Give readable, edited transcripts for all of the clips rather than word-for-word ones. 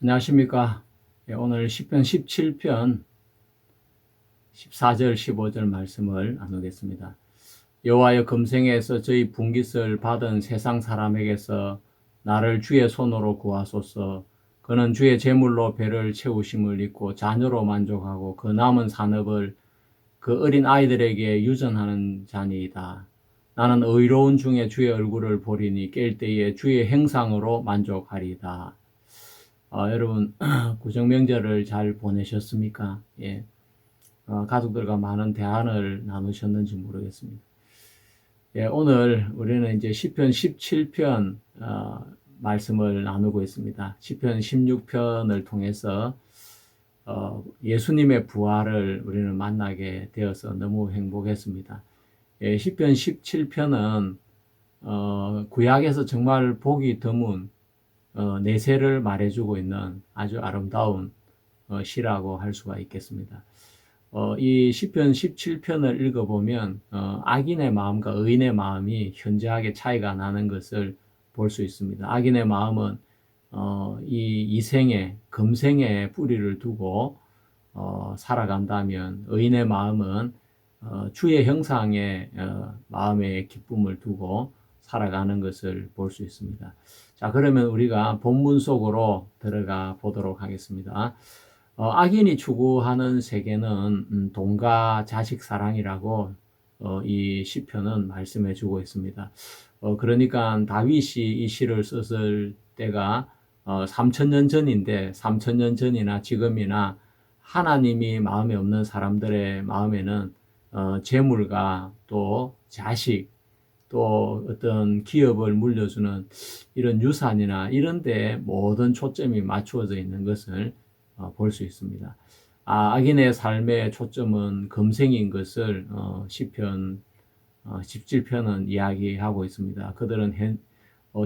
안녕하십니까. 오늘 시편 17편 14절 15절 말씀을 나누겠습니다. 여호와여, 금생에서 저희 분깃을 받은 세상 사람에게서 나를 주의 손으로 구하소서. 그는 주의 제물로 배를 채우심을 잊고 자녀로 만족하고 그 남은 산업을 그 어린 아이들에게 유전하는 자니이다. 나는 의로운 중에 주의 얼굴을 보리니 깰 때에 주의 형상으로 만족하리이다. 여러분, 구정명절을 잘 보내셨습니까? 예. 가족들과 많은 대화를 나누셨는지 모르겠습니다. 예, 오늘 우리는 이제 시편 17편 말씀을 나누고 있습니다. 시편 16편을 통해서 예수님의 부활을 우리는 만나게 되어서 너무 행복했습니다. 예, 시편 17편은 구약에서 정말 보기 드문 내세를 말해주고 있는 아주 아름다운 시라고 할 수가 있겠습니다. 이 시편 17편을 읽어보면 악인의 마음과 의인의 마음이 현저하게 차이가 나는 것을 볼 수 있습니다. 악인의 마음은 이 생에 금생에 뿌리를 두고 살아간다면, 의인의 마음은 주의 형상에 마음의 기쁨을 두고 살아가는 것을 볼 수 있습니다. 자, 그러면 우리가 본문 속으로 들어가 보도록 하겠습니다. 악인이 추구하는 세계는 돈과 자식 사랑이라고 이 시편은 말씀해 주고 있습니다. 그러니까 다윗이 이 시를 썼을 때가 3000년 전인데, 3000년 전이나 지금이나 하나님이 마음에 없는 사람들의 마음에는 재물과 또 자식, 또 어떤 기업을 물려주는 이런 유산이나 이런 데 모든 초점이 맞추어져 있는 것을 볼 수 있습니다. 악인의 삶의 초점은 금생인 것을 시편 17편은 이야기하고 있습니다. 그들은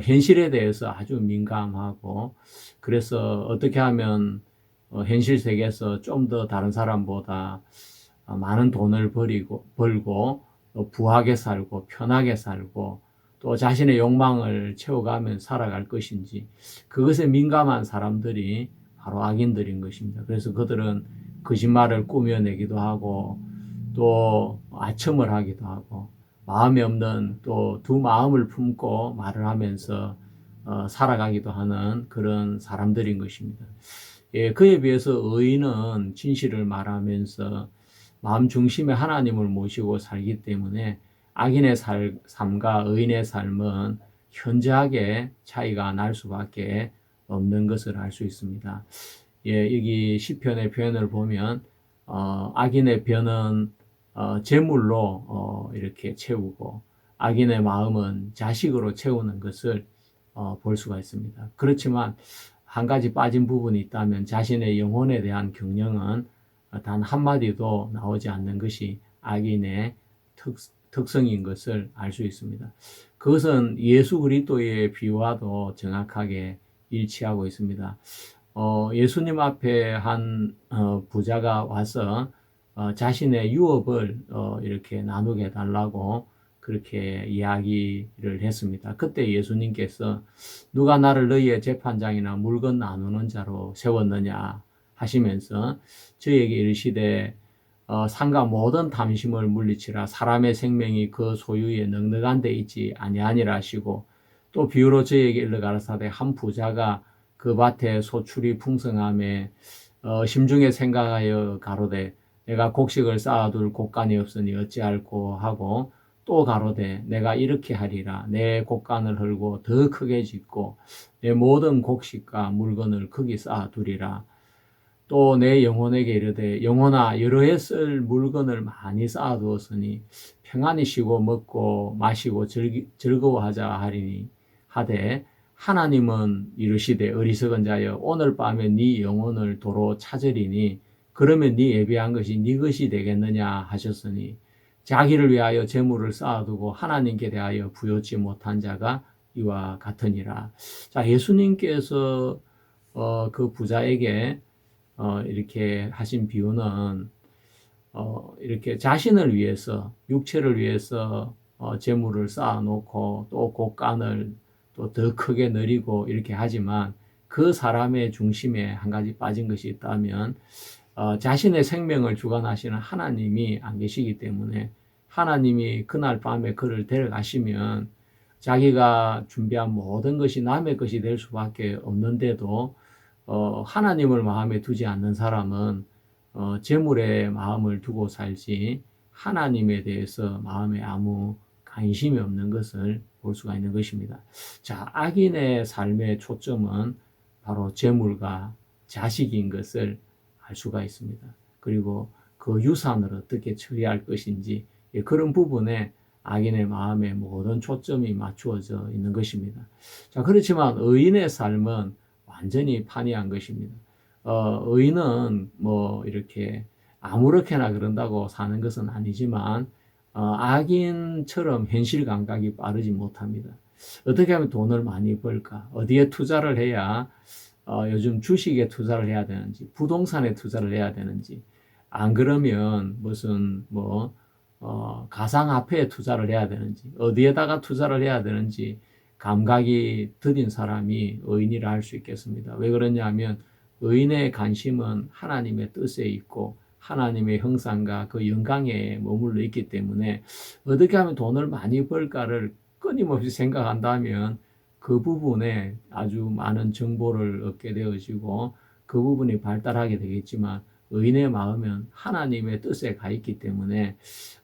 현실에 대해서 아주 민감하고, 그래서 어떻게 하면 현실 세계에서 좀 더 다른 사람보다 많은 돈을 벌고 부하게 살고 편하게 살고 또 자신의 욕망을 채워가며 살아갈 것인지, 그것에 민감한 사람들이 바로 악인들인 것입니다. 그래서 그들은 거짓말을 꾸며내기도 하고 또 아첨을 하기도 하고 마음에 없는 또 두 마음을 품고 말을 하면서 살아가기도 하는 그런 사람들인 것입니다. 예, 그에 비해서 의인은 진실을 말하면서 마음 중심에 하나님을 모시고 살기 때문에 악인의 삶과 의인의 삶은 현저하게 차이가 날 수밖에 없는 것을 알 수 있습니다. 예, 여기 시편의 표현을 보면 악인의 변은 재물로 이렇게 채우고 악인의 마음은 자식으로 채우는 것을 볼 수가 있습니다. 그렇지만 한 가지 빠진 부분이 있다면 자신의 영혼에 대한 경영은 단 한마디도 나오지 않는 것이 악인의 특성인 것을 알 수 있습니다. 그것은 예수 그리스도의 비유와도 정확하게 일치하고 있습니다. 예수님 앞에 한 부자가 와서 자신의 유업을 이렇게 나누게 해달라고 그렇게 이야기를 했습니다. 그때 예수님께서 누가 나를 너희의 재판장이나 물건 나누는 자로 세웠느냐 하시면서 저에게 이르시되 상가 모든 탐심을 물리치라. 사람의 생명이 그 소유에 넉넉한 데 있지 아니하니라 하시고, 또 비유로 저에게 일러 가라사대 한 부자가 그 밭에 소출이 풍성함에 심중에 생각하여 가로되 내가 곡식을 쌓아둘 곡간이 없으니 어찌할꼬 하고, 또 가로되 내가 이렇게 하리라. 내 곡간을 헐고 더 크게 짓고 내 모든 곡식과 물건을 거기 쌓아두리라. 또 내 영혼에게 이르되 영혼아, 여러 해 쓸 물건을 많이 쌓아두었으니 평안히 쉬고 먹고 마시고 즐거워하자 하리니 하되, 하나님은 이르시되 어리석은 자여, 오늘 밤에 네 영혼을 도로 찾으리니 그러면 네 예비한 것이 네 것이 되겠느냐 하셨으니, 자기를 위하여 재물을 쌓아두고 하나님께 대하여 부요치 못한 자가 이와 같으니라. 자, 예수님께서 그 부자에게 이렇게 하신 비유는 이렇게 자신을 위해서, 육체를 위해서 재물을 쌓아놓고 또 곡간을 또 더 크게 늘리고 이렇게 하지만, 그 사람의 중심에 한 가지 빠진 것이 있다면 자신의 생명을 주관하시는 하나님이 안 계시기 때문에 하나님이 그날 밤에 그를 데려가시면 자기가 준비한 모든 것이 남의 것이 될 수밖에 없는데도 하나님을 마음에 두지 않는 사람은 재물에 마음을 두고 살지 하나님에 대해서 마음에 아무 관심이 없는 것을 볼 수가 있는 것입니다. 자, 악인의 삶의 초점은 바로 재물과 자식인 것을 알 수가 있습니다. 그리고 그 유산을 어떻게 처리할 것인지 그런 부분에 악인의 마음에 모든 초점이 맞추어져 있는 것입니다. 자, 그렇지만 의인의 삶은 완전히 판이한 것입니다. 의인은 뭐 이렇게 아무렇게나 그런다고 사는 것은 아니지만 악인처럼 현실 감각이 빠르지 못합니다. 어떻게 하면 돈을 많이 벌까? 어디에 투자를 해야 요즘 주식에 투자를 해야 되는지, 부동산에 투자를 해야 되는지, 안 그러면 무슨 가상화폐에 투자를 해야 되는지, 어디에다가 투자를 해야 되는지 감각이 들인 사람이 의인이라 할 수 있겠습니다. 왜 그러냐면 의인의 관심은 하나님의 뜻에 있고 하나님의 형상과 그 영광에 머물러 있기 때문에 어떻게 하면 돈을 많이 벌까를 끊임없이 생각한다면 그 부분에 아주 많은 정보를 얻게 되어지고 그 부분이 발달하게 되겠지만 의인의 마음은 하나님의 뜻에 가 있기 때문에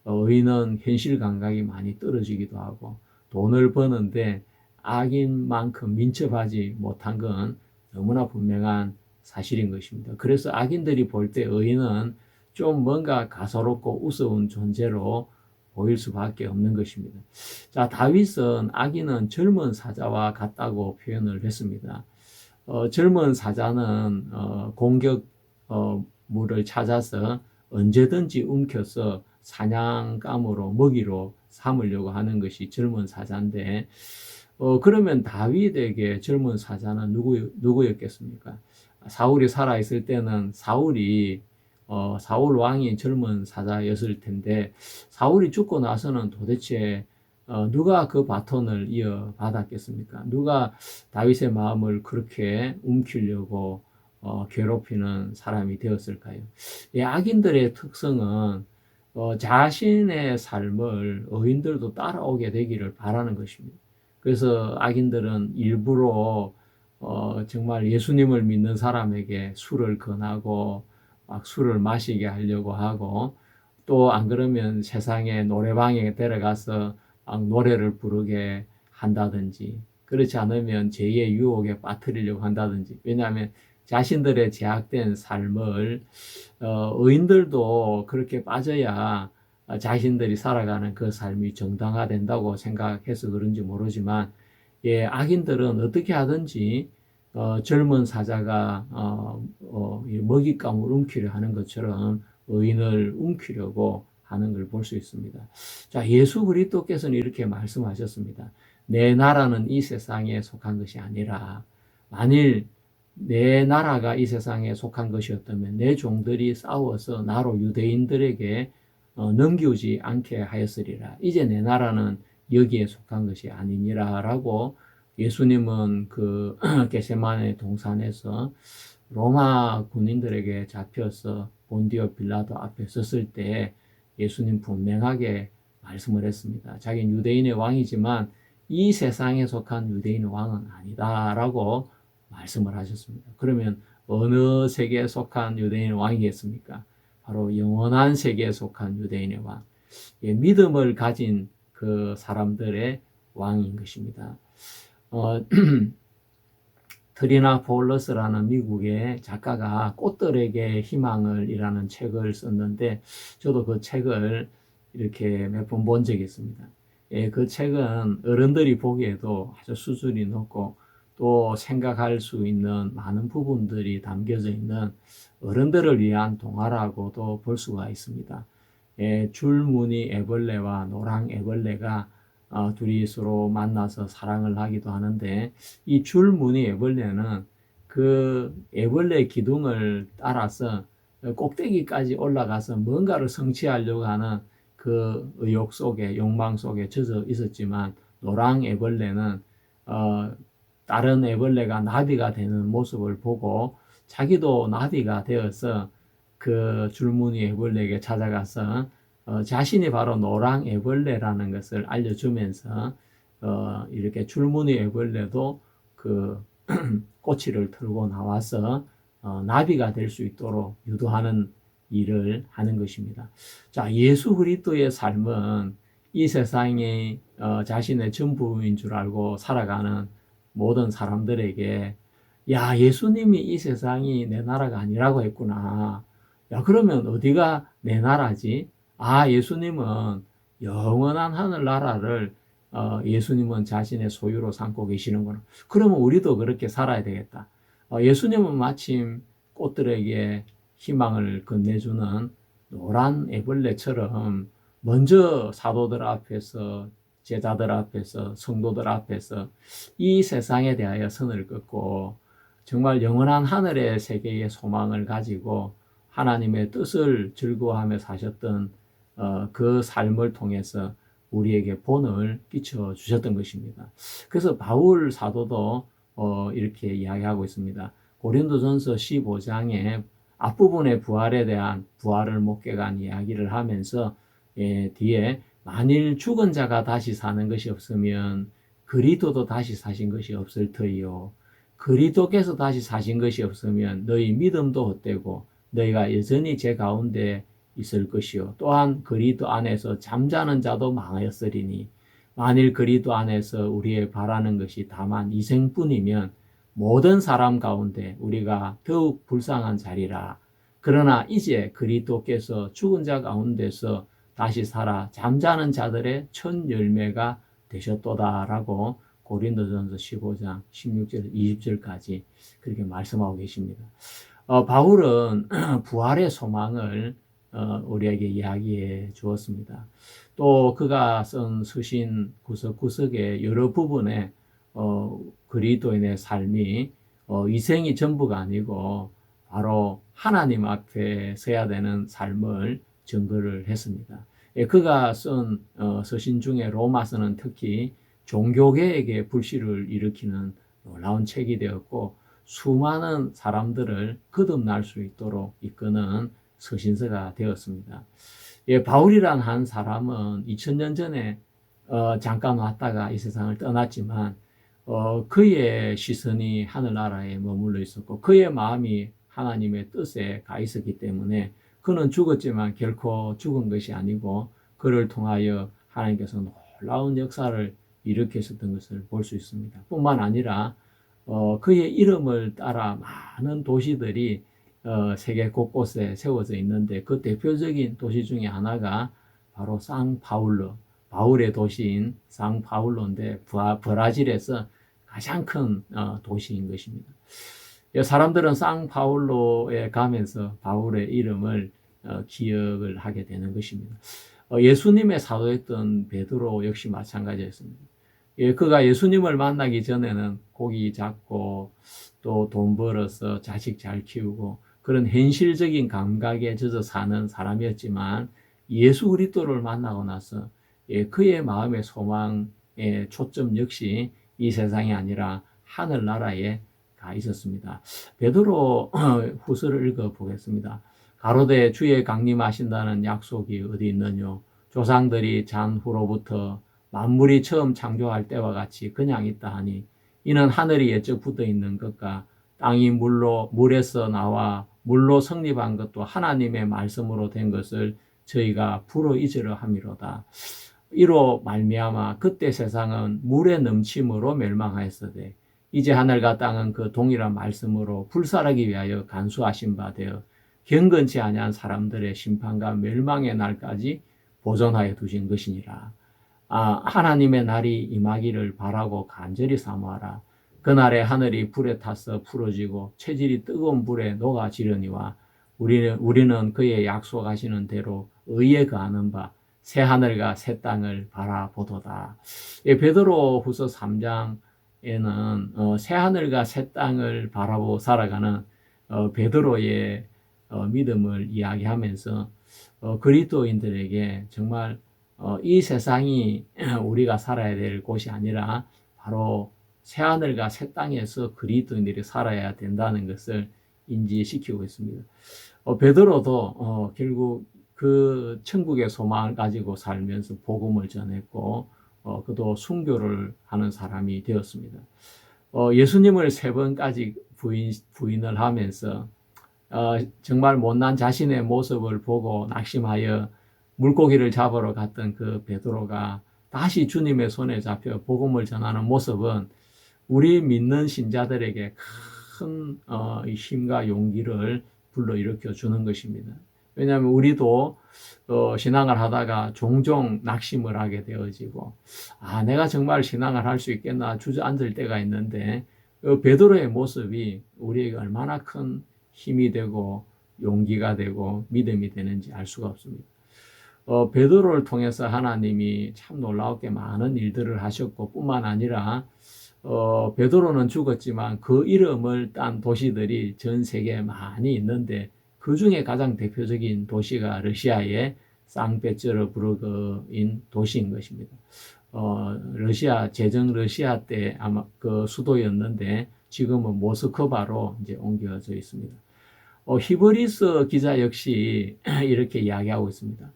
의인은 현실 감각이 많이 떨어지기도 하고 돈을 버는데 악인만큼 민첩하지 못한 건 너무나 분명한 사실인 것입니다. 그래서 악인들이 볼 때 의인은 좀 뭔가 가소롭고 우스운 존재로 보일 수밖에 없는 것입니다. 자, 다윗은 악인은 젊은 사자와 같다고 표현을 했습니다. 젊은 사자는 공격물을 찾아서 언제든지 움켜서 사냥감으로 먹이로 삼으려고 하는 것이 젊은 사자인데 그러면 다윗에게 젊은 사자는 누구였겠습니까? 사울이 살아있을 때는 사울 왕이 젊은 사자였을 텐데 사울이 죽고 나서는 도대체 누가 그 바톤을 이어받았겠습니까? 누가 다윗의 마음을 그렇게 움키려고 괴롭히는 사람이 되었을까요? 악인들의 특성은 자신의 삶을 의인들도 따라오게 되기를 바라는 것입니다. 그래서 악인들은 일부러 정말 예수님을 믿는 사람에게 술을 권하고 막 술을 마시게 하려고 하고 또 안 그러면 세상에 노래방에 데려가서 막 노래를 부르게 한다든지 그렇지 않으면 죄의 유혹에 빠뜨리려고 한다든지 왜냐하면 자신들의 제약된 삶을 의인들도 그렇게 빠져야 자신들이 살아가는 그 삶이 정당화된다고 생각해서 그런지 모르지만 악인들은 어떻게 하든지 젊은 사자가 먹잇감을 움키려 하는 것처럼 의인을 움키려고 하는 걸 볼 수 있습니다. 자, 예수 그리스도께서는 이렇게 말씀하셨습니다. 내 나라는 이 세상에 속한 것이 아니라 만일 내 나라가 이 세상에 속한 것이었다면 내 종들이 싸워서 나로 유대인들에게 넘기지 않게 하였으리라. 이제 내 나라는 여기에 속한 것이 아니니라라고 예수님은 그 겟세마네 동산에서 로마 군인들에게 잡혀서 본디오 빌라도 앞에 섰을 때 예수님 분명하게 말씀을 했습니다. 자기는 유대인의 왕이지만 이 세상에 속한 유대인의 왕은 아니다라고 말씀을 하셨습니다. 그러면 어느 세계에 속한 유대인의 왕이겠습니까? 바로 영원한 세계에 속한 유대인의 왕. 믿음을 가진 그 사람들의 왕인 것입니다. 트리나 폴러스라는 미국의 작가가 꽃들에게 희망을 이라는 책을 썼는데 저도 그 책을 이렇게 몇 번 본 적이 있습니다. 그 책은 어른들이 보기에도 아주 수준이 높고 또 생각할 수 있는 많은 부분들이 담겨져 있는 어른들을 위한 동화라고도 볼 수가 있습니다. 줄무늬 애벌레와 노랑 애벌레가 둘이 서로 만나서 사랑을 하기도 하는데 이 줄무늬 애벌레는 그 애벌레 기둥을 따라서 꼭대기까지 올라가서 뭔가를 성취하려고 하는 그 의욕 속에 욕망 속에 젖어 있었지만 노랑 애벌레는 다른 애벌레가 나비가 되는 모습을 보고 자기도 나비가 되어서 그 줄무늬 애벌레에게 찾아가서 자신이 바로 노랑 애벌레라는 것을 알려주면서 이렇게 줄무늬 애벌레도 그 꼬치를 털고 나와서 나비가 될 수 있도록 유도하는 일을 하는 것입니다. 자, 예수 그리스도의 삶은 이 세상이 자신의 전부인 줄 알고 살아가는 모든 사람들에게 야, 예수님이 이 세상이 내 나라가 아니라고 했구나. 야, 그러면 어디가 내 나라지? 아, 예수님은 영원한 하늘나라를 예수님은 자신의 소유로 삼고 계시는구나. 그러면 우리도 그렇게 살아야 되겠다. 예수님은 마침 꽃들에게 희망을 건네주는 노란 애벌레처럼 먼저 사도들 앞에서 제자들 앞에서 성도들 앞에서 이 세상에 대하여 선을 긋고 정말 영원한 하늘의 세계의 소망을 가지고 하나님의 뜻을 즐거워하며 사셨던 그 삶을 통해서 우리에게 본을 끼쳐 주셨던 것입니다. 그래서 바울 사도도 이렇게 이야기하고 있습니다. 고린도전서 15장에 앞부분의 부활에 대한 부활을 목격한 이야기를 하면서 뒤에 만일 죽은 자가 다시 사는 것이 없으면 그리스도도 다시 사신 것이 없을 터이요. 그리스도께서 다시 사신 것이 없으면 너희 믿음도 헛되고 너희가 여전히 제 가운데 있을 것이요. 또한 그리스도 안에서 잠자는 자도 망하였으리니 만일 그리스도 안에서 우리의 바라는 것이 다만 이생뿐이면 모든 사람 가운데 우리가 더욱 불쌍한 자리라. 그러나 이제 그리스도께서 죽은 자 가운데서 다시 살아 잠자는 자들의 첫 열매가 되셨도다라고 고린도전서 15장 16절 20절까지 그렇게 말씀하고 계십니다. 바울은 부활의 소망을 우리에게 이야기해 주었습니다. 또 그가 쓴 서신 구석구석의 여러 부분에 그리스도인의 삶이 이생이 전부가 아니고 바로 하나님 앞에 서야 되는 삶을 증거를 했습니다. 그가 쓴 서신 중에 로마서는 특히 종교계에게 불씨를 일으키는 놀라운 책이 되었고 수많은 사람들을 거듭날 수 있도록 이끄는 서신서가 되었습니다. 바울이란 한 사람은 2000년 전에 잠깐 왔다가 이 세상을 떠났지만 그의 시선이 하늘나라에 머물러 있었고 그의 마음이 하나님의 뜻에 가 있었기 때문에 그는 죽었지만 결코 죽은 것이 아니고 그를 통하여 하나님께서 놀라운 역사를 일으키셨던 것을 볼 수 있습니다. 뿐만 아니라 그의 이름을 따라 많은 도시들이 세계 곳곳에 세워져 있는데 그 대표적인 도시 중에 하나가 바로 상파울로, 바울의 도시인 상파울로인데 브라질에서 가장 큰 도시인 것입니다. 사람들은 상파울로에 가면서 바울의 이름을 기억을 하게 되는 것입니다. 예수님의 사도였던 베드로 역시 마찬가지였습니다. 그가 예수님을 만나기 전에는 고기 잡고 또 돈 벌어서 자식 잘 키우고 그런 현실적인 감각에 젖어 사는 사람이었지만 예수 그리스도를 만나고 나서 그의 마음의 소망의 초점 역시 이 세상이 아니라 하늘나라에 가 있었습니다. 베드로 후서를 읽어보겠습니다. 가로되 주의 강림하신다는 약속이 어디 있느뇨? 조상들이 잔 후로부터 만물이 처음 창조할 때와 같이 그냥 있다 하니 이는 하늘이 옛적 붙어 있는 것과 땅이 물에서 나와 물로 성립한 것도 하나님의 말씀으로 된 것을 저희가 불어 잊으려 함이로다. 이로 말미암아 그때 세상은 물의 넘침으로 멸망하였으되 이제 하늘과 땅은 그 동일한 말씀으로 불살하기 위하여 간수하신 바 되어 경건치 아니한 사람들의 심판과 멸망의 날까지 보존하여 두신 것이니라. 하나님의 날이 임하기를 바라고 간절히 사모하라. 그날에 하늘이 불에 타서 풀어지고 체질이 뜨거운 불에 녹아지려니와 우리는 그의 약속하시는 대로 의에 거하는 바 새 하늘과 새 땅을 바라보도다. 베드로 후서 3장에는 새 하늘과 새 땅을 바라보고 살아가는 베드로의 믿음을 이야기하면서 그리스도인들에게 정말 이 세상이 우리가 살아야 될 곳이 아니라 바로 새하늘과 새 땅에서 그리스도인들이 살아야 된다는 것을 인지시키고 있습니다. 베드로도 결국 그 천국의 소망을 가지고 살면서 복음을 전했고 그도 순교를 하는 사람이 되었습니다. 예수님을 3번까지 부인을 하면서 정말 못난 자신의 모습을 보고 낙심하여 물고기를 잡으러 갔던 그 베드로가 다시 주님의 손에 잡혀 복음을 전하는 모습은 우리 믿는 신자들에게 큰 힘과 용기를 불러일으켜 주는 것입니다. 왜냐하면 우리도 신앙을 하다가 종종 낙심을 하게 되어지고 내가 정말 신앙을 할 수 있겠나 주저앉을 때가 있는데 베드로의 모습이 우리에게 얼마나 큰 힘이 되고 용기가 되고 믿음이 되는지 알 수가 없습니다. 베드로를 통해서 하나님이 참 놀라웠게 많은 일들을 하셨고 뿐만 아니라 베드로는 죽었지만 그 이름을 딴 도시들이 전 세계에 많이 있는데 그 중에 가장 대표적인 도시가 러시아의 상페테르부르크인 도시인 것입니다. 제정 러시아 때 아마 그 수도였는데 지금은 모스크바로 이제 옮겨져 있습니다. 히브리서 기자 역시 이렇게 이야기하고 있습니다.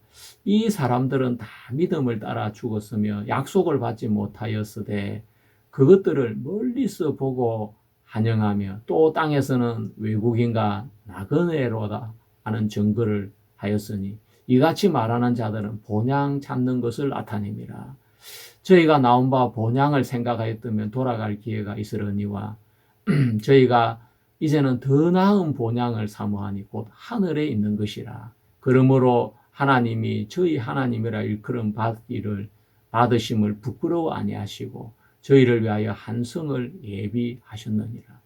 이 사람들은 다 믿음을 따라 죽었으며 약속을 받지 못하였으되 그것들을 멀리서 보고 환영하며 또 땅에서는 외국인과 나그네로다 하는 증거를 하였으니 이같이 말하는 자들은 본향 찾는 것을 나타냅니다. 저희가 나온 바 본향을 생각하였다면 돌아갈 기회가 있으려니와 저희가 이제는 더 나은 본향을 사모하니 곧 하늘에 있는 것이라. 그러므로 하나님이 저희 하나님이라 일컬음 받으심을 부끄러워 아니하시고 저희를 위하여 한 성을 예비하셨느니라.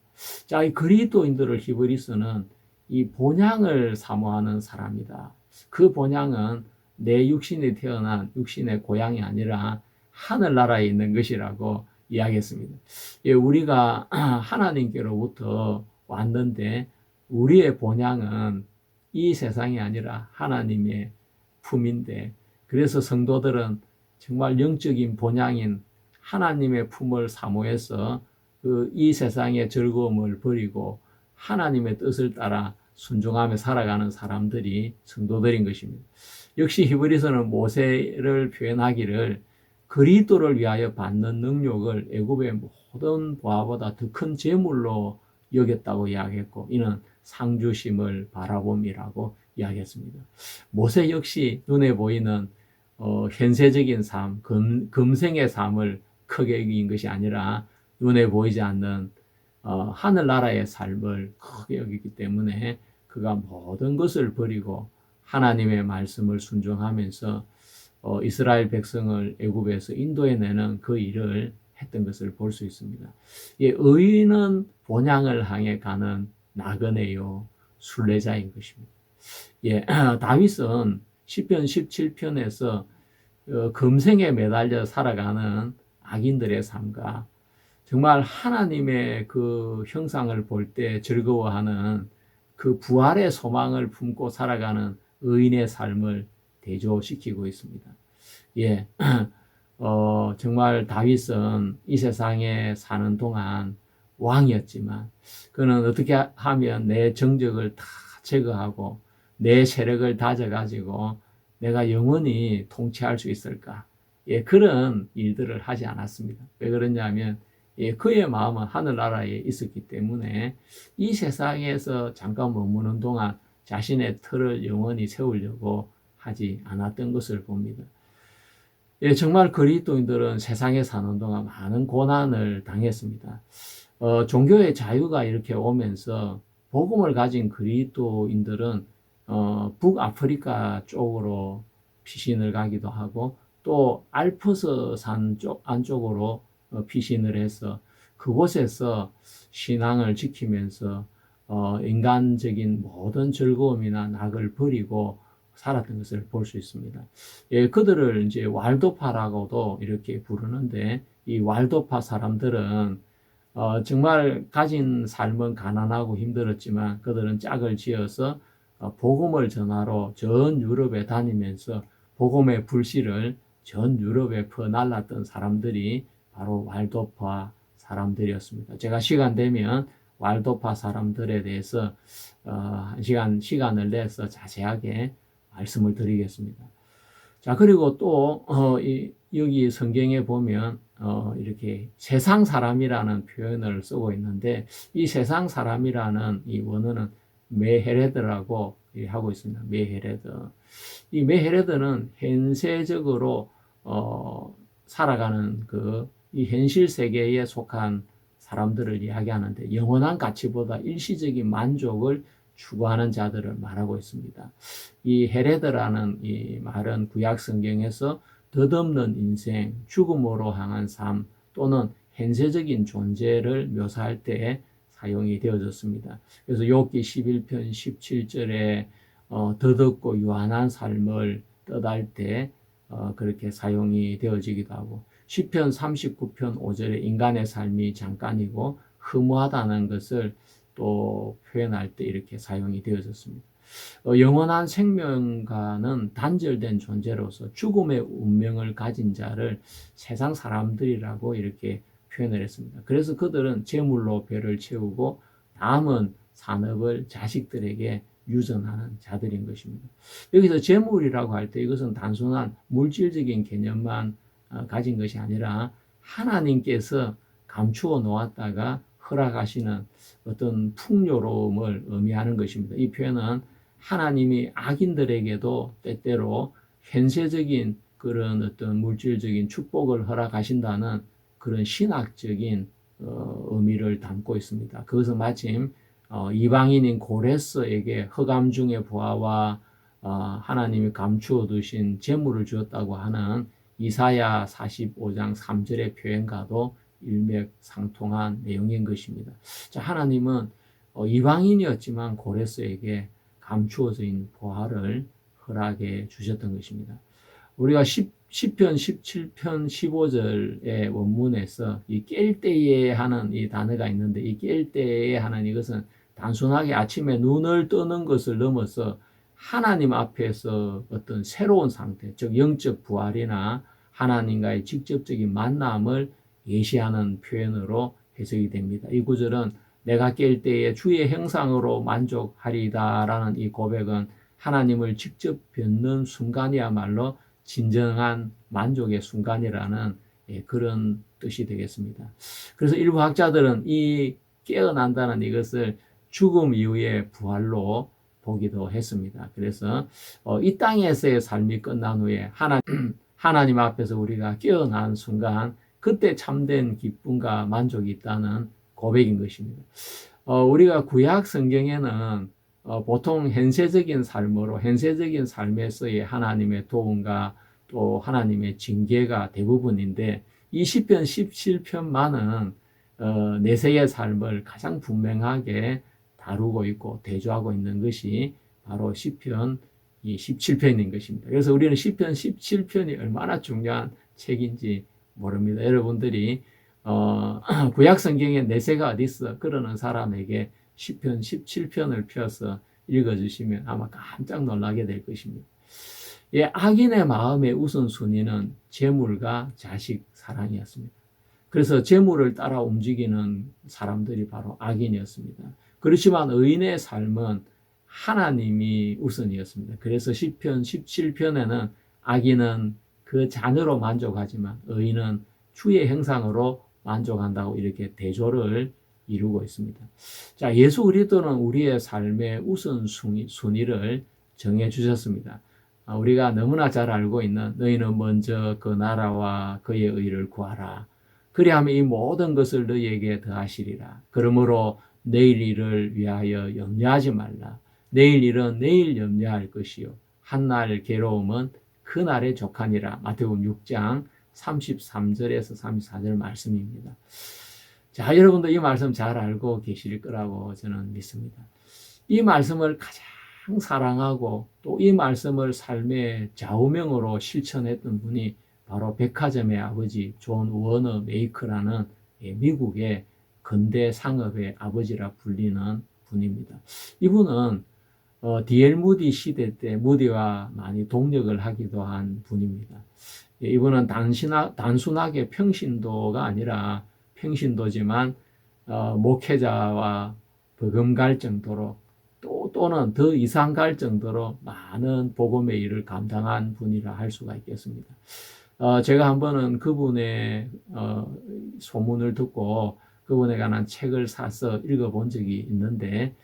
자, 이 그리스도인들을 히브리서는 이 본향을 사모하는 사람이다. 그 본향은 내 육신이 태어난 육신의 고향이 아니라 하늘나라에 있는 것이라고 이야기했습니다. 우리가 하나님께로부터 왔는데 우리의 본향은 이 세상이 아니라 하나님의 품인데 그래서 성도들은 정말 영적인 본향인 하나님의 품을 사모해서 이 세상의 즐거움을 버리고 하나님의 뜻을 따라 순종하며 살아가는 사람들이 성도들인 것입니다. 역시 히브리서는 모세를 표현하기를 그리스도를 위하여 받는 능력을 애굽의 모든 보화보다 더 큰 재물로 여겼다고 이야기했고 이는 상주심을 바라봄이라고 이야기했습니다. 모세 역시 눈에 보이는 현세적인 삶, 금생의 삶을 크게 여긴 것이 아니라 눈에 보이지 않는 하늘나라의 삶을 크게 여기기 때문에 그가 모든 것을 버리고 하나님의 말씀을 순종하면서 이스라엘 백성을 애굽에서 인도해내는 그 일을 했던 것을 볼 수 있습니다. 의인은 본향을 향해 가는 나그네요 순례자인 것입니다. 다윗은 시편 17편에서 금생에 매달려 살아가는 악인들의 삶과 정말 하나님의 그 형상을 볼 때 즐거워하는 그 부활의 소망을 품고 살아가는 의인의 삶을 대조시키고 있습니다. 정말 다윗은 이 세상에 사는 동안 왕이었지만 그는 어떻게 하면 내 정적을 다 제거하고 내 세력을 다져가지고 내가 영원히 통치할 수 있을까? 그런 일들을 하지 않았습니다. 왜 그러냐면 그의 마음은 하늘나라에 있었기 때문에 이 세상에서 잠깐 머무는 동안 자신의 틀을 영원히 세우려고 하지 않았던 것을 봅니다. 정말 그리스도인들은 세상에 사는 동안 많은 고난을 당했습니다. 종교의 자유가 이렇게 오면서 복음을 가진 그리스도인들은 북아프리카 쪽으로 피신을 가기도 하고 또 알프스 산 안쪽으로 피신을 해서 그곳에서 신앙을 지키면서 인간적인 모든 즐거움이나 낙을 버리고 살았던 것을 볼 수 있습니다. 그들을 이제 왈도파라고도 이렇게 부르는데 이 왈도파 사람들은 정말 가진 삶은 가난하고 힘들었지만 그들은 짝을 지어서 복음을 전하러 전 유럽에 다니면서 복음의 불씨를 전 유럽에 퍼날랐던 사람들이 바로 왈도파 사람들이었습니다. 제가 시간 되면 왈도파 사람들에 대해서 한 시간을 내서 자세하게 말씀을 드리겠습니다. 자, 그리고 또 여기 성경에 보면 이렇게 세상 사람이라는 표현을 쓰고 있는데, 이 세상 사람이라는 이 원어는 메헤레드라고 하고 있습니다. 메헤레드. 이 메헤레드는 현세적으로 살아가는 이 현실 세계에 속한 사람들을 이야기하는데, 영원한 가치보다 일시적인 만족을 추구하는 자들을 말하고 있습니다. 이 헤레드라는 이 말은 구약 성경에서 덧없는 인생, 죽음으로 향한 삶 또는 현세적인 존재를 묘사할 때 사용이 되어졌습니다. 그래서 욥기 11편 17절에 덧없고 유한한 삶을 뜻할 때 그렇게 사용이 되어지기도 하고, 시편 39편 5절에 인간의 삶이 잠깐이고 허무하다는 것을 또 표현할 때 이렇게 사용이 되어졌습니다. 영원한 생명과는 단절된 존재로서 죽음의 운명을 가진 자를 세상 사람들이라고 이렇게 표현을 했습니다. 그래서 그들은 재물로 배를 채우고 남은 산업을 자식들에게 유전하는 자들인 것입니다. 여기서 재물이라고 할 때 이것은 단순한 물질적인 개념만 가진 것이 아니라 하나님께서 감추어 놓았다가 허락하시는 어떤 풍요로움을 의미하는 것입니다. 이 표현은 하나님이 악인들에게도 때때로 현세적인 그런 어떤 물질적인 축복을 허락하신다는 그런 신학적인 의미를 담고 있습니다. 그것은 마침 이방인인 고레스에게 흑암 중의 부하와 하나님이 감추어 두신 재물을 주었다고 하는 이사야 45장 3절의 표현과도 일맥상통한 내용인 것입니다. 자, 하나님은 이방인이었지만 고레스에게 감추어진 보화를 허락해 주셨던 것입니다. 우리가 시편 17편 15절의 원문에서 이 깰 때에 하는 이 단어가 있는데, 이 깰 때에 하는 이것은 단순하게 아침에 눈을 뜨는 것을 넘어서 하나님 앞에서 어떤 새로운 상태, 즉 영적 부활이나 하나님과의 직접적인 만남을 예시하는 표현으로 해석이 됩니다. 이 구절은 내가 깰 때에 주의 형상으로 만족하리다라는 이 고백은 하나님을 직접 뵙는 순간이야말로 진정한 만족의 순간이라는 그런 뜻이 되겠습니다. 그래서 일부 학자들은 이 깨어난다는 이것을 죽음 이후의 부활로 보기도 했습니다. 그래서 이 땅에서의 삶이 끝난 후에 하나님 앞에서 우리가 깨어난 순간, 그때 참된 기쁨과 만족이 있다는 고백인 것입니다. 우리가 구약 성경에는 보통 현세적인 삶으로, 현세적인 삶에서의 하나님의 도움과 또 하나님의 징계가 대부분인데, 이 시편 17편만은 내세의 삶을 가장 분명하게 다루고 있고 대조하고 있는 것이 바로 시편 17편인 것입니다. 그래서 우리는 시편 17편이 얼마나 중요한 책인지 모릅니다. 여러분들이 구약 성경에 내세가 어디 있어? 그러는 사람에게 시편 17편을 펴서 읽어주시면 아마 깜짝 놀라게 될 것입니다. 예, 악인의 마음의 우선순위는 재물과 자식 사랑이었습니다. 그래서 재물을 따라 움직이는 사람들이 바로 악인이었습니다. 그렇지만 의인의 삶은 하나님이 우선이었습니다. 그래서 시편 17편에는 악인은 그 자녀로 만족하지만 의인은 주의 형상으로 만족한다고 이렇게 대조를 이루고 있습니다. 자, 예수 그리스도는 우리의 삶의 우선순위를 정해 주셨습니다. 우리가 너무나 잘 알고 있는 너희는 먼저 그 나라와 그의 의를 구하라. 그리하면 이 모든 것을 너희에게 더하시리라. 그러므로 내일 일을 위하여 염려하지 말라. 내일 일은 내일 염려할 것이요 한날 괴로움은 그날의 족하니라. 마태복음 6장 33절에서 34절 말씀입니다. 자, 여러분도 이 말씀 잘 알고 계실 거라고 저는 믿습니다. 이 말씀을 가장 사랑하고 또 이 말씀을 삶의 좌우명으로 실천했던 분이 바로 백화점의 아버지 존 워너 메이커라는 미국의 근대 상업의 아버지라 불리는 분입니다. 이분은 D.L. 무디 시대 때 무디와 많이 동력을 하기도 한 분입니다. 이분은 단순하게 평신도가 아니라 평신도지만 목회자와 버금갈 정도로 또는 더 이상 갈 정도로 많은 복음의 일을 감당한 분이라 할 수가 있겠습니다. 제가 한 번은 그분의 소문을 듣고 그분에 관한 책을 사서 읽어본 적이 있는데,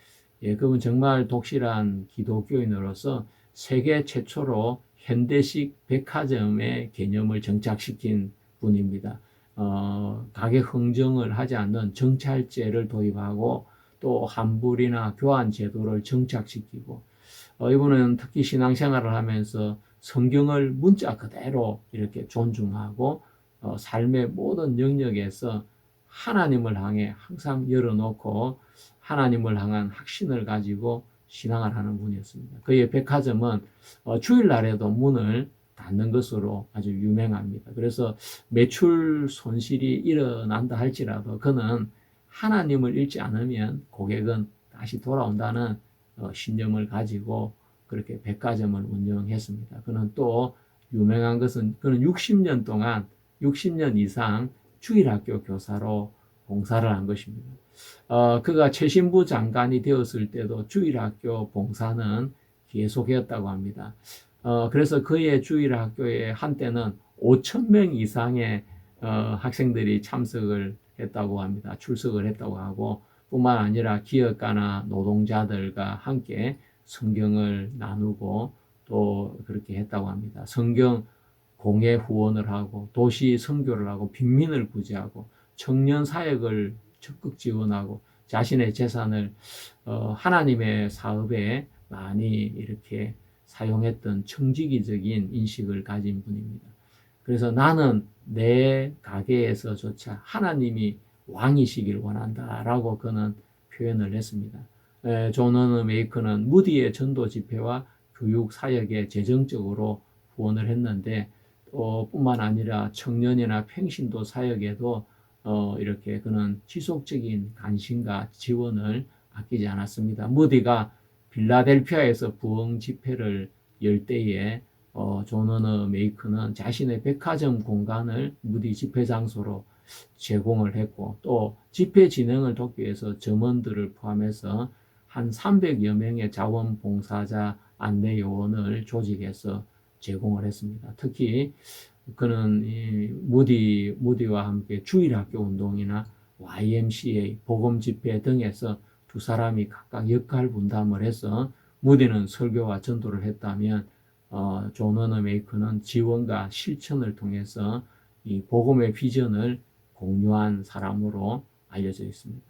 그분 정말 독실한 기독교인으로서 세계 최초로 현대식 백화점의 개념을 정착시킨 분입니다. 가격 흥정을 하지 않는 정찰제를 도입하고 또 환불이나 교환 제도를 정착시키고, 이분은 특히 신앙생활을 하면서 성경을 문자 그대로 이렇게 존중하고 삶의 모든 영역에서 하나님을 향해 항상 열어놓고 하나님을 향한 확신을 가지고 신앙을 하는 분이었습니다. 그의 백화점은 주일날에도 문을 닫는 것으로 아주 유명합니다. 그래서 매출 손실이 일어난다 할지라도 그는 하나님을 잃지 않으면 고객은 다시 돌아온다는 신념을 가지고 그렇게 백화점을 운영했습니다. 그는 또 유명한 것은 그는 60년 이상 주일학교 교사로 봉사를 한 것입니다. 그가 최신부 장관이 되었을 때도 주일학교 봉사는 계속했다고 합니다. 그래서 그의 주일학교에 한때는 5,000명 이상의 학생들이 참석을 했다고 합니다. 출석을 했다고 하고, 뿐만 아니라 기업가나 노동자들과 함께 성경을 나누고 또 그렇게 했다고 합니다. 성경 공예 후원을 하고 도시 선교를 하고 빈민을 구제하고 청년 사역을 적극 지원하고 자신의 재산을 하나님의 사업에 많이 이렇게 사용했던 청지기적인 인식을 가진 분입니다. 그래서 나는 내 가게에서조차 하나님이 왕이시길 원한다라고 그는 표현을 했습니다. 존 워너 메이커는 무디의 전도 집회와 교육 사역에 재정적으로 후원을 했는데, 뿐만 아니라 청년이나 평신도 사역에도 이렇게 그는 지속적인 관심과 지원을 아끼지 않았습니다. 무디가 필라델피아에서 부흥 집회를 열 때에 존 워너 메이커는 자신의 백화점 공간을 무디 집회 장소로 제공을 했고, 또 집회 진행을 돕기 위해서 점원들을 포함해서 한 300여 명의 자원봉사자 안내 요원을 조직해서 제공을 했습니다. 특히 그는 무디와 함께 주일학교 운동이나 YMCA, 복음집회 등에서 두 사람이 각각 역할 분담을 해서 무디는 설교와 전도를 했다면 존 워너 메이커는 지원과 실천을 통해서 이 복음의 비전을 공유한 사람으로 알려져 있습니다.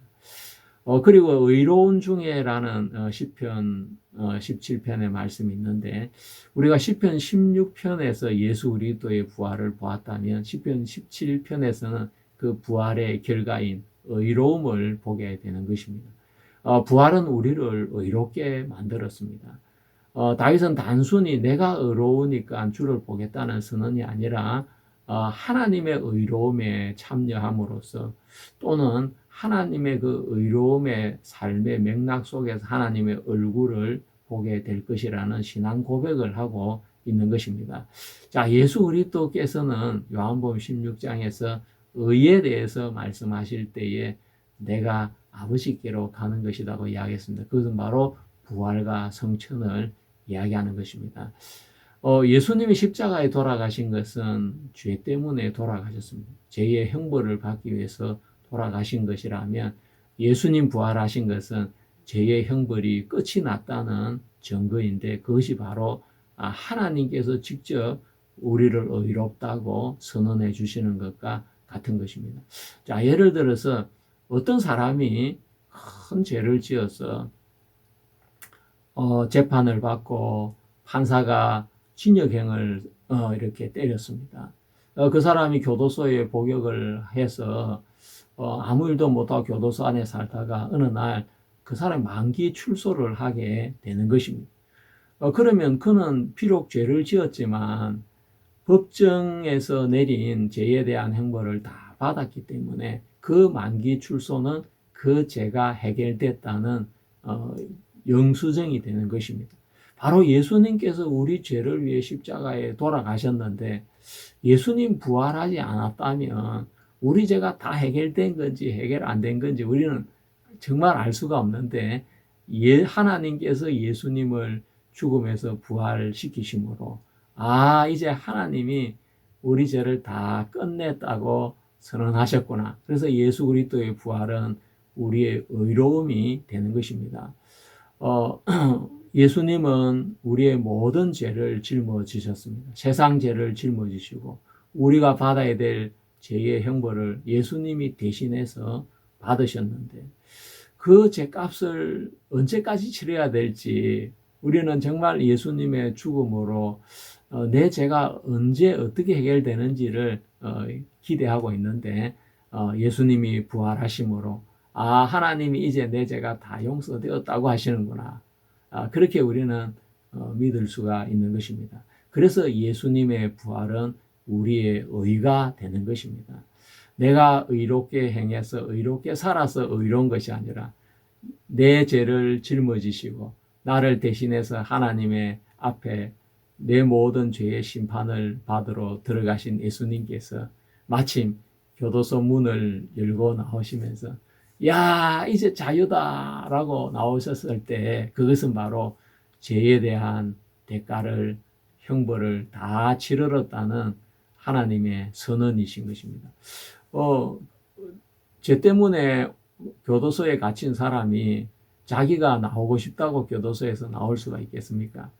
그리고 의로운 중에라는 시편 17편의 말씀이 있는데, 우리가 시편 16편에서 예수 그리스도의 부활을 보았다면 시편 17편에서는 그 부활의 결과인 의로움을 보게 되는 것입니다. 부활은 우리를 의롭게 만들었습니다. 다윗은 단순히 내가 의로우니까 주를 보겠다는 선언이 아니라 하나님의 의로움에 참여함으로써, 또는 하나님의 그 의로움의 삶의 맥락 속에서 하나님의 얼굴을 보게 될 것이라는 신앙 고백을 하고 있는 것입니다. 자, 예수 그리스도께서는 요한복음 16장에서 의에 대해서 말씀하실 때에 내가 아버지께로 가는 것이라고 이야기했습니다. 그것은 바로 부활과 성천을 이야기하는 것입니다. 예수님이 십자가에 돌아가신 것은 죄 때문에 돌아가셨습니다. 죄의 형벌을 받기 위해서 돌아가신 것이라면, 예수님 부활하신 것은 죄의 형벌이 끝이 났다는 증거인데, 그것이 바로 하나님께서 직접 우리를 의롭다고 선언해 주시는 것과 같은 것입니다. 자, 예를 들어서 어떤 사람이 큰 죄를 지어서 재판을 받고 판사가 징역형을 이렇게 때렸습니다. 그 사람이 교도소에 복역을 해서 아무 일도 못하고 교도소 안에 살다가 어느 날 그 사람이 만기 출소를 하게 되는 것입니다. 그러면 그는 비록 죄를 지었지만 법정에서 내린 죄에 대한 형벌을 다 받았기 때문에 그 만기 출소는 그 죄가 해결됐다는 영수증이 되는 것입니다. 바로 예수님께서 우리 죄를 위해 십자가에 돌아가셨는데, 예수님 부활하지 않았다면 우리 죄가 다 해결된 건지 해결 안 된 건지 우리는 정말 알 수가 없는데 하나님께서 예수님을 죽음에서 부활시키심으로 이제 하나님이 우리 죄를 다 끝냈다고 선언하셨구나. 그래서 예수 그리스도의 부활은 우리의 의로움이 되는 것입니다. 예수님은 우리의 모든 죄를 짊어지셨습니다. 세상 죄를 짊어지시고 우리가 받아야 될 죄의 형벌을 예수님이 대신해서 받으셨는데 그 죄값을 언제까지 치러야 될지 우리는 정말 예수님의 죽음으로 내 죄가 언제 어떻게 해결되는지를 기대하고 있는데 예수님이 부활하심으로 하나님이 이제 내 죄가 다 용서되었다고 하시는구나. 그렇게 우리는 믿을 수가 있는 것입니다. 그래서 예수님의 부활은 우리의 의가 되는 것입니다. 내가 의롭게 행해서 의롭게 살아서 의로운 것이 아니라 내 죄를 짊어지시고 나를 대신해서 하나님의 앞에 내 모든 죄의 심판을 받으러 들어가신 예수님께서 마침 교도소 문을 열고 나오시면서 야 이제 자유다 라고 나오셨을 때 그것은 바로 죄에 대한 대가를 형벌을 다 치르렀다는 하나님의 선언이신 것입니다. 죄 때문에 교도소에 갇힌 사람이 자기가 나오고 싶다고 교도소에서 나올 수가 있겠습니까?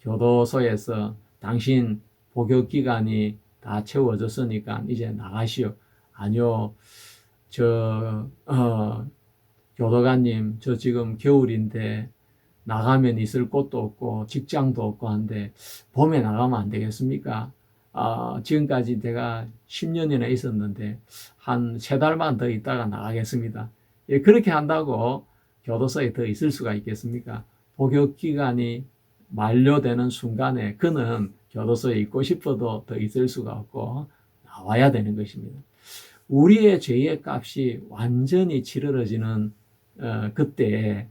교도소에서 당신 복역 기간이 다 채워졌으니까 이제 나가시오. 아니요. 교도관님, 저 지금 겨울인데 나가면 있을 곳도 없고 직장도 없고 한데 봄에 나가면 안 되겠습니까? 지금까지 제가 10년이나 있었는데 한 3달만 더 있다가 나가겠습니다. 예, 그렇게 한다고 교도소에 더 있을 수가 있겠습니까? 복역 기간이 만료되는 순간에 그는 교도소에 있고 싶어도 더 있을 수가 없고 나와야 되는 것입니다. 우리의 죄의 값이 완전히 치러지는 그때에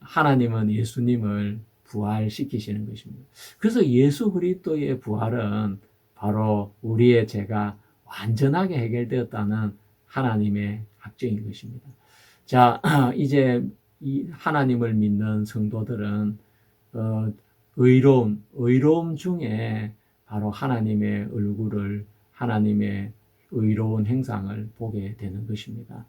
하나님은 예수님을 부활시키시는 것입니다. 그래서 예수 그리스도의 부활은 바로 우리의 죄가 완전하게 해결되었다는 하나님의 확증인 것입니다. 자, 이제 이 하나님을 믿는 성도들은 의로움 중에 바로 하나님의 얼굴을 하나님의 의로운 행상을 보게 되는 것입니다.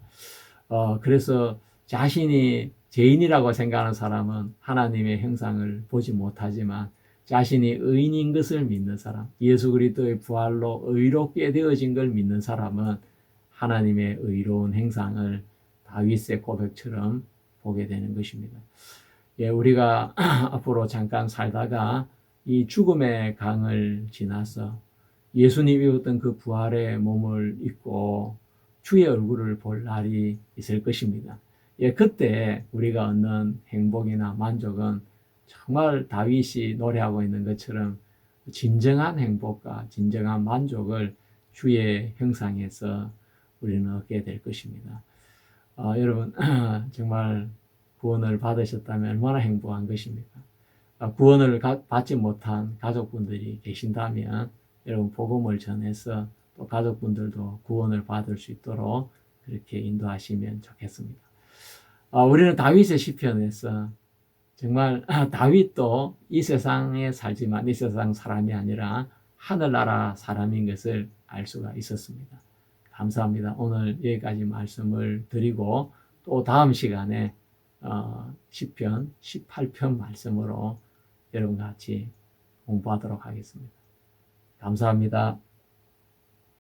그래서 자신이 죄인이라고 생각하는 사람은 하나님의 형상을 보지 못하지만 자신이 의인인 것을 믿는 사람, 예수 그리스도의 부활로 의롭게 되어진 걸 믿는 사람은 하나님의 의로운 행상을 다윗의 고백처럼 보게 되는 것입니다. 예, 우리가 앞으로 잠깐 살다가 이 죽음의 강을 지나서 예수님이 입었던 그 부활의 몸을 입고 주의 얼굴을 볼 날이 있을 것입니다. 예, 그때 우리가 얻는 행복이나 만족은 정말 다윗이 노래하고 있는 것처럼 진정한 행복과 진정한 만족을 주의 형상에서 우리는 얻게 될 것입니다. 여러분 정말 구원을 받으셨다면 얼마나 행복한 것입니까? 구원을 받지 못한 가족분들이 계신다면 여러분 복음을 전해서 또 가족분들도 구원을 받을 수 있도록 그렇게 인도하시면 좋겠습니다. 우리는 다윗의 시편에서 정말 다윗도 이 세상에 살지만 이 세상 사람이 아니라 하늘나라 사람인 것을 알 수가 있었습니다. 감사합니다. 오늘 여기까지 말씀을 드리고 또 다음 시간에 시편 18편 말씀으로 여러분과 같이 공부하도록 하겠습니다. 감사합니다.